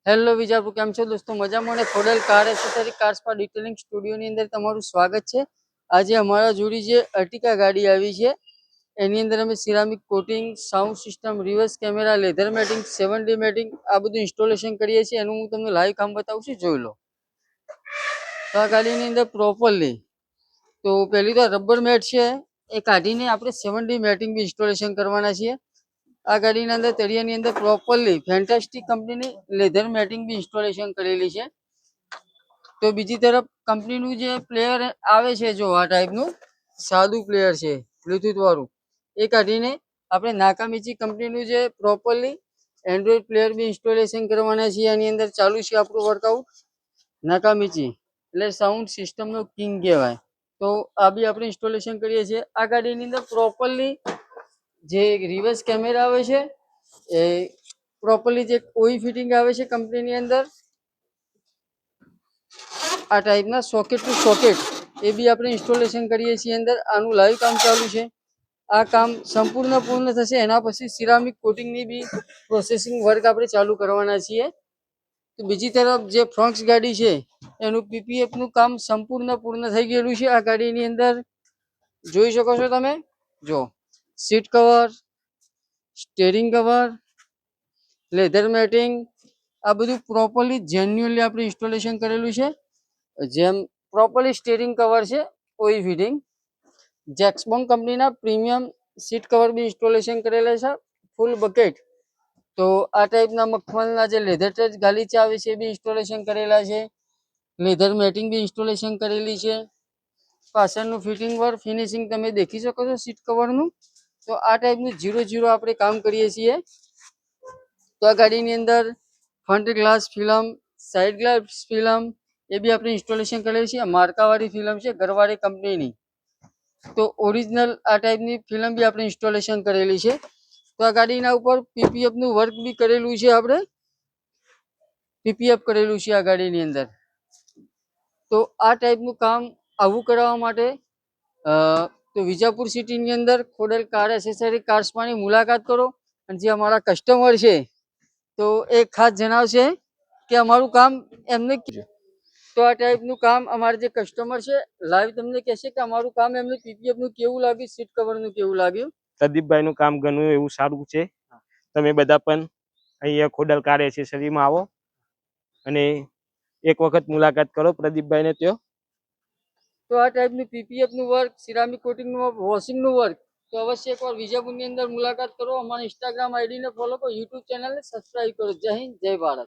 Hello Vijapur, કેમ છો દોસ્તો? મજામાં ને? ખોડલ કાર એસેસરી કાર્સ પર ડિટેલિંગ સ્ટુડિયોની અંદર તમારું સ્વાગત છે. આજે અમારા જોડી જે અર્ટિકા ગાડી આવી છે એની અંદર અમે ceramic coating, sound system, reverse camera, leather matting, 7D matting આ બધું ઇન્સ્ટોલેશન કરીએ છીએ. એનું હું તમને લાઈવ કામ બતાવું છું, જોઈ લો. તો આ ગાડીની અંદર પ્રોપરલી તો પહેલી તો રબર મેટ છે એ કાઢીને આપણે 7D મેટિંગ બી ઇન્સ્ટોલેશન કરવાના છીએ. આ ગાડીની અંદર તળિયાની અંદર પ્રોપરલી ફેન્ટાસ્ટિક કંપનીની લેધર મેટિંગ બી ઇન્સ્ટોલેશન કરેલી છે. તો બીજી તરફ કંપનીનું જે પ્લેયર આવે છે, જો આ ટાઈપનું સાદું પ્લેયર છે બ્લૂટૂથ વાળું, એ કાઢીને આપણે નાકામીચી કંપનીનું જે પ્રોપરલી એન્ડ્રોઈડ પ્લેયર બી ઇન્સ્ટોલેશન કરવાના છીએ. આની અંદર ચાલુ છે આપણું વર્કઆઉટ. નાકામીચી એટલે સાઉન્ડ સિસ્ટમનો કિંગ કહેવાય. તો આ બી આપણે ઇન્સ્ટોલેશન કરીએ છીએ. આ ગાડીની અંદર પ્રોપરલી જે રિવર્સ કેમેરા આવે છે એ પ્રોપરલી જે ઓઈ ફિટિંગ આવે છે કંપનીની અંદર, આ ટાઈપના સોકેટ ટુ સોકેટ એ બી આપણે ઇન્સ્ટોલેશન કરીએ છીએ અંદર. આનું લાઈવ કામ ચાલુ છે. આ કામ સંપૂર્ણ પૂર્ણ થશે એના પછી સિરામિક કોટિંગની બી પ્રોસેસિંગ વર્ક આપણે ચાલુ કરવાના છીએ. તો બીજી તરફ જે ફ્રન્ટ્સ ગાડી છે એનું પીપીએફનું કામ સંપૂર્ણ પૂર્ણ થઈ ગયેલું છે. આ ગાડીની અંદર જોઈ શકો છો તમે, જો seat cover, steering cover, leather matting આ બધું પ્રોપરલી જેન્યુઅલી આપણે ઇન્સ્ટોલેશન કરેલું છે. જેમ પ્રોપરલી સ્ટેરિંગ કવર છે ઓઈ ફિટિંગ, જેક્સબોન કંપનીના પ્રીમિયમ સીટ કવર બી ઇન્સ્ટોલેશન કરેલા છે, ફૂલ બકેટ. તો આ ટાઈપના મખમલના જે લેધર ટચ ગાલીચા આવે છે એ બી ઇન્સ્ટોલેશન કરેલા છે. લેધર મેટિંગ બી ઇન્સ્ટોલેશન કરેલી છે. પાછળનું ફિટિંગ વર્ક, ફિનિશિંગ તમે દેખી શકો છો સીટ કવરનું. તો આ ટાઈપનું 0-0 આપણે કામ કરીએ છીએ. તો આ ગાડીની અંદર front glass film, side glass film એ બી આપણે ઇન્સ્ટોલેશન કરેલી છે. માર્કાવાળી ફિલ્મ છે ગરવારે કંપનીની. તો ઓરિજિનલ આ ટાઈપની ફિલ્મ બી આપણે ઇન્સ્ટોલેશન કરેલી છે. તો આ ગાડીના ઉપર પીપીએફનું વર્ક બી કરેલું છે. આપણે પીપીએફ કરેલું છે આ ગાડીની અંદર. તો આ ટાઈપનું કામ આવું કરાવવા માટે તો વિજાપુર સિટીની અંદર ખોડલ કાર એસેસરી કાર્સમાંની મુલાકાત કરો. અને જે અમારા કસ્ટમર છે તો એ ખાસ જણાવશે કે અમારું કામ એમને. તો આ ટાઈપનું કામ અમારા જે કસ્ટમર છે લાઈવ તમને કહેશે કે અમારું કામ એમને પીપીએફનું કેવું લાગ્યું, સીટ કવરનું કેવું લાગ્યું. પ્રદીપભાઈનું કામ ઘણું એવું સારું છે. તમે બધા પણ અહીંયા ખોડલ કાર એસેસરીમાં આવો અને એક વખત મુલાકાત કરો પ્રદીપભાઈને ત્યાં. તો આ ટાઈપનું પીપીએફનું વર્ક, સિરામિક કોટિંગનું, વોશિંગનું વર્ક તો અવશ્ય એકવાર વિજાપુરની અંદર મુલાકાત કરો. અમારા ઇન્સ્ટાગ્રામ આઈડીને ફોલો કરો, યુટ્યુબ ચેનલને સબસ્ક્રાઈબ કરો. જય હિન્દ, જય ભારત.